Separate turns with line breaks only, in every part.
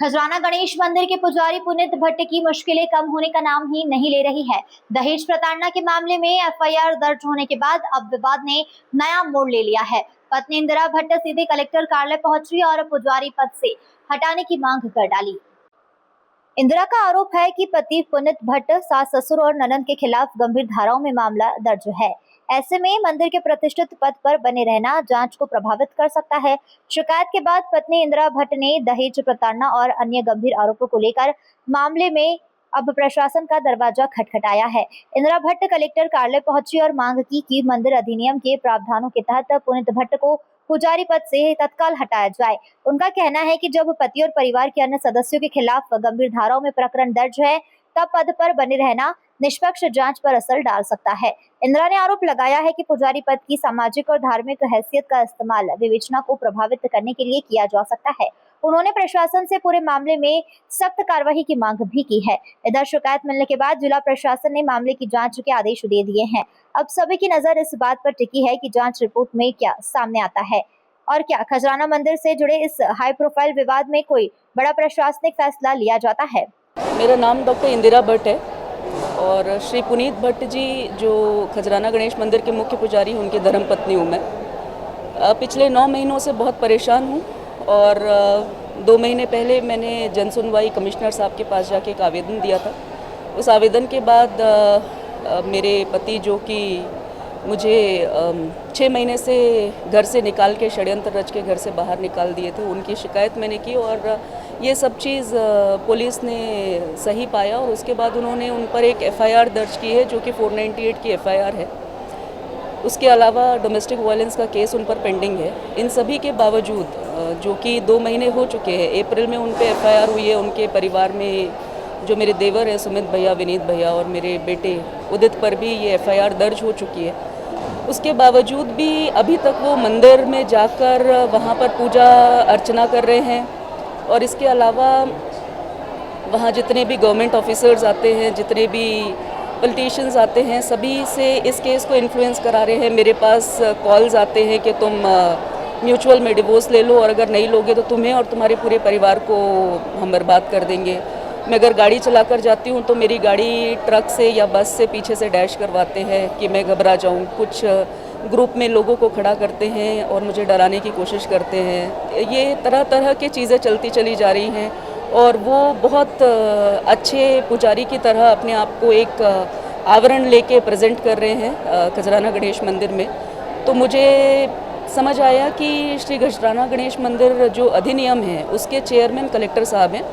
खजराना गणेश मंदिर के पुजारी पुनीत भट्ट की मुश्किलें कम होने का नाम ही नहीं ले रही है। दहेज प्रताड़ना के मामले में एफआईआर दर्ज होने के बाद अब विवाद ने नया मोड़ ले लिया है। पत्नी इंदिरा भट्ट सीधे कलेक्टर कार्यालय पहुंची और पुजारी पद से हटाने की मांग कर डाली। इंदिरा का आरोप है कि पति पुनीत भट्ट सास ससुर और ननद के खिलाफ गंभीर धाराओं में मामला दर्ज है। ऐसे में मंदिर के प्रतिष्ठित पद पर बने रहना जांच को प्रभावित कर सकता है। शिकायत के बाद पत्नी इंदिरा भट्ट ने दहेज प्रताड़ना और अन्य गंभीर आरोपों को लेकर मामले में अब प्रशासन का दरवाजा खटखटाया है। इंदिरा भट्ट कलेक्टर कार्यालय पहुंची और मांग की कि मंदिर अधिनियम के प्रावधानों के तहत पुनीत भट्ट को पुजारी पद से तत्काल हटाया जाए। उनका कहना है कि जब पति और परिवार के अन्य सदस्यों के खिलाफ गंभीर धाराओं में प्रकरण दर्ज है, तब पद पर बने रहना निष्पक्ष जांच पर असर डाल सकता है। इंदिरा ने आरोप लगाया है कि पुजारी पद की सामाजिक और धार्मिक हैसियत का इस्तेमाल विवेचना को प्रभावित करने के लिए किया जा सकता है। उन्होंने प्रशासन से पूरे मामले में सख्त कार्रवाई की मांग भी की है। इधर शिकायत मिलने के बाद जिला प्रशासन ने मामले की जांच के आदेश दे दिए हैं। अब सभी की नजर इस बात पर टिकी है कि जांच रिपोर्ट में क्या सामने आता है और क्या खजराना मंदिर से जुड़े इस हाई प्रोफाइल विवाद में कोई बड़ा प्रशासनिक फैसला लिया जाता है।
मेरा नाम डॉक्टर इंदिरा भट्ट है और श्री पुनीत भट्ट जी जो खजराना गणेश मंदिर के मुख्य पुजारी हैं, उनकी धर्मपत्नी हूँ मैं। पिछले 9 महीनों से बहुत परेशान हूँ और 2 महीने पहले मैंने जन सुनवाई कमिश्नर साहब के पास जाके एक आवेदन दिया था। उस आवेदन के बाद मेरे पति जो कि मुझे 6 महीने से घर से निकाल के षड्यंत्र रच के घर से बाहर निकाल दिए थे, उनकी शिकायत मैंने की और ये सब चीज़ पुलिस ने सही पाया और उसके बाद उन्होंने उन पर एक एफआईआर दर्ज की है जो कि 498 की एफआईआर है। उसके अलावा डोमेस्टिक वायलेंस का केस उन पर पेंडिंग है। इन सभी के बावजूद जो कि 2 महीने हो चुके हैं, अप्रैल में उन पर एफआईआर हुई है। उनके परिवार में जो मेरे देवर है सुमित भैया, विनीत भैया और मेरे बेटे उदित पर भी ये एफआईआर दर्ज हो चुकी है। उसके बावजूद भी अभी तक वो मंदिर में जाकर वहाँ पर पूजा अर्चना कर रहे हैं और इसके अलावा वहाँ जितने भी गवर्नमेंट ऑफिसर्स आते हैं, जितने भी पॉलिटिशियंस आते हैं, सभी से इस केस को इन्फ्लुएंस करा रहे हैं। मेरे पास कॉल्स आते हैं कि तुम म्यूचुअल में डिवोर्स ले लो और अगर नहीं लोगे तो तुम्हें और तुम्हारे पूरे परिवार को हम बर्बाद कर देंगे। मैं अगर गाड़ी चलाकर जाती हूँ तो मेरी गाड़ी ट्रक से या बस से पीछे से डैश करवाते हैं कि मैं घबरा जाऊँ। कुछ ग्रुप में लोगों को खड़ा करते हैं और मुझे डराने की कोशिश करते हैं। ये तरह तरह की चीज़ें चलती चली जा रही हैं और वो बहुत अच्छे पुजारी की तरह अपने आप को एक आवरण लेके प्रेजेंट कर रहे हैं खजराना गणेश मंदिर में। तो मुझे समझ आया कि श्री खजराना गणेश मंदिर जो अधिनियम है उसके चेयरमैन कलेक्टर साहब हैं,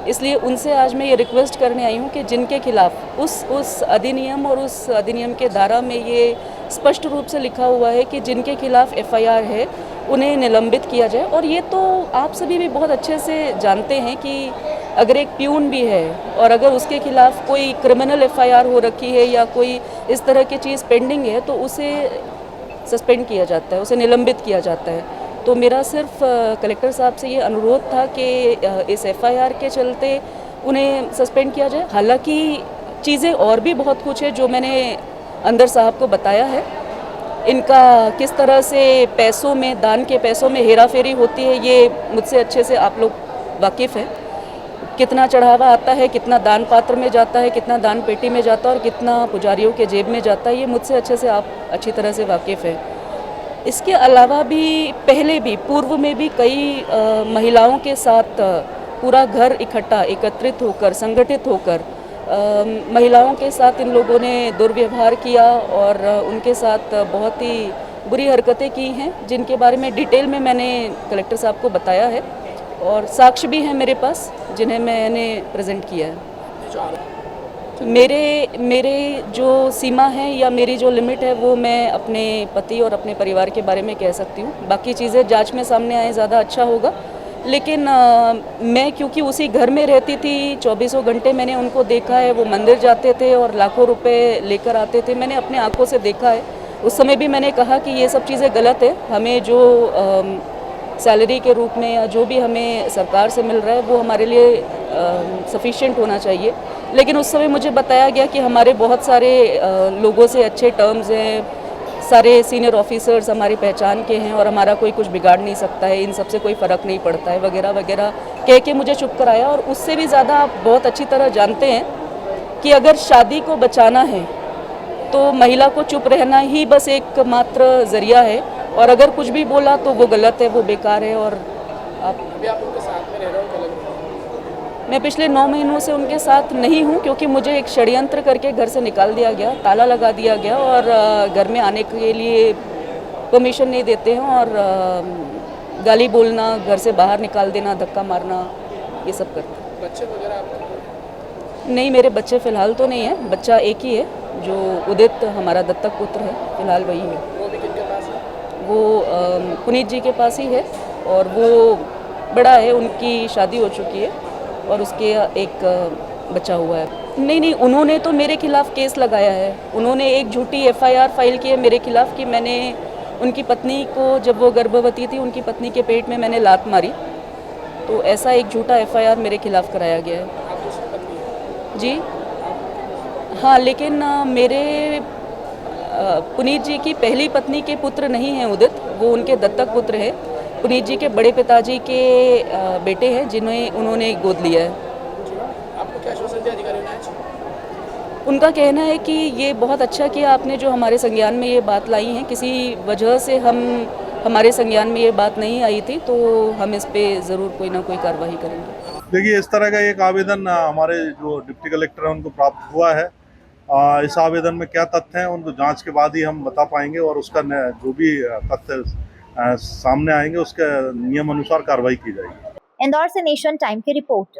इसलिए उनसे आज मैं ये रिक्वेस्ट करने आई हूँ कि जिनके खिलाफ उस अधिनियम और उस अधिनियम के धारा में ये स्पष्ट रूप से लिखा हुआ है कि जिनके खिलाफ एफआईआर है उन्हें निलंबित किया जाए। और ये तो आप सभी भी बहुत अच्छे से जानते हैं कि अगर एक प्यून भी है और अगर उसके खिलाफ कोई क्रिमिनल एफआईआर हो रखी है या कोई इस तरह की चीज़ पेंडिंग है तो उसे सस्पेंड किया जाता है, उसे निलंबित किया जाता है। तो मेरा सिर्फ कलेक्टर साहब से ये अनुरोध था कि इस एफआईआर के चलते उन्हें सस्पेंड किया जाए। हालांकि चीज़ें और भी बहुत कुछ है जो मैंने अंदर साहब को बताया है। इनका किस तरह से पैसों में, दान के पैसों में हेरा फेरी होती है, ये मुझसे अच्छे से आप लोग वाकिफ़ हैं। कितना चढ़ावा आता है, कितना दान पात्र में जाता है, कितना दान पेटी में जाता है और कितना पुजारियों के जेब में जाता है, ये मुझसे अच्छे से आप अच्छी तरह से वाकिफ़ हैं। इसके अलावा भी पहले भी पूर्व में भी कई महिलाओं के साथ पूरा घर एकत्रित होकर, संगठित होकर महिलाओं के साथ इन लोगों ने दुर्व्यवहार किया और उनके साथ बहुत ही बुरी हरकतें की हैं, जिनके बारे में डिटेल में मैंने कलेक्टर साहब को बताया है और साक्ष्य भी हैं मेरे पास जिन्हें मैंने प्रेजेंट किया है। मेरे जो सीमा है या मेरी जो लिमिट है वो मैं अपने पति और अपने परिवार के बारे में कह सकती हूँ। बाकी चीज़ें जांच में सामने आए ज़्यादा अच्छा होगा। लेकिन मैं क्योंकि उसी घर में रहती थी, 24 घंटे मैंने उनको देखा है। वो मंदिर जाते थे और लाखों रुपए लेकर आते थे, मैंने अपने आंखों से देखा है। उस समय भी मैंने कहा कि ये सब चीज़ें गलत है, हमें जो सैलरी के रूप में या जो भी हमें सरकार से मिल रहा है वो हमारे लिए सफिशिएंट होना चाहिए। लेकिन उस समय मुझे बताया गया कि हमारे बहुत सारे लोगों से अच्छे टर्म्स हैं, सारे सीनियर ऑफिसर्स हमारी पहचान के हैं और हमारा कोई कुछ बिगाड़ नहीं सकता है, इन सब से कोई फ़र्क नहीं पड़ता है वगैरह वगैरह कह के मुझे चुप कराया। और उससे भी ज़्यादा आप बहुत अच्छी तरह जानते हैं कि अगर शादी को बचाना है तो महिला को चुप रहना ही बस एक मात्र ज़रिया है, और अगर कुछ भी बोला तो वो गलत है, वो बेकार है। और
अभी आप उनके साथ में रह रहे हो क्या लग रहा है?
मैं पिछले 9 महीनों से उनके साथ नहीं हूँ, क्योंकि मुझे एक षड्यंत्र करके घर से निकाल दिया गया, ताला लगा दिया गया और घर में आने के लिए परमिशन नहीं देते हैं, और गाली बोलना, घर से बाहर निकाल देना, धक्का मारना, ये सब करते हैं।
बच्चे वगैरह आपके?
नहीं, मेरे बच्चे फ़िलहाल तो नहीं है, बच्चा एक ही है जो उदित हमारा दत्तक पुत्र है, फ़िलहाल वही है।
वो भी किनके पास है?
वो पुनीत जी के पास ही है, और वो बड़ा है, उनकी शादी हो चुकी है और उसके एक बच्चा हुआ है। नहीं, उन्होंने तो मेरे खिलाफ़ केस लगाया है, उन्होंने एक झूठी FIR फाइल की है मेरे खिलाफ़ कि मैंने उनकी पत्नी को, जब वो गर्भवती थी, उनकी पत्नी के पेट में मैंने लात मारी, तो ऐसा एक झूठा FIR मेरे खिलाफ़ कराया गया है।
आप दूसरी पत्नी है?
जी हाँ, लेकिन मेरे पुनीत जी की पहली पत्नी के पुत्र नहीं हैं उदित, वो उनके दत्तक पुत्र है। पुनीत जी के बड़े पिताजी के बेटे हैं जिन्हें उन्होंने गोद लिया है।
आपको क्या आश्वासन दिया अधिकारियों ने आज?
उनका कहना है कि ये बहुत अच्छा किया आपने जो हमारे संज्ञान में ये बात लाई है, किसी वजह से हमारे संज्ञान में ये बात नहीं आई थी, तो हम इस पे ज़रूर कोई ना कोई कार्रवाई करेंगे।
देखिए, इस तरह का एक आवेदन हमारे जो डिप्टी कलेक्टर हैं उनको प्राप्त हुआ है। इस आवेदन में क्या तथ्य हैं उनको जांच के बाद ही हम बता पाएंगे, और उसका जो भी तथ्य सामने आएंगे उसके नियम अनुसार कार्रवाई की जाएगी।
इंदौर से नेशन टाइम की रिपोर्ट।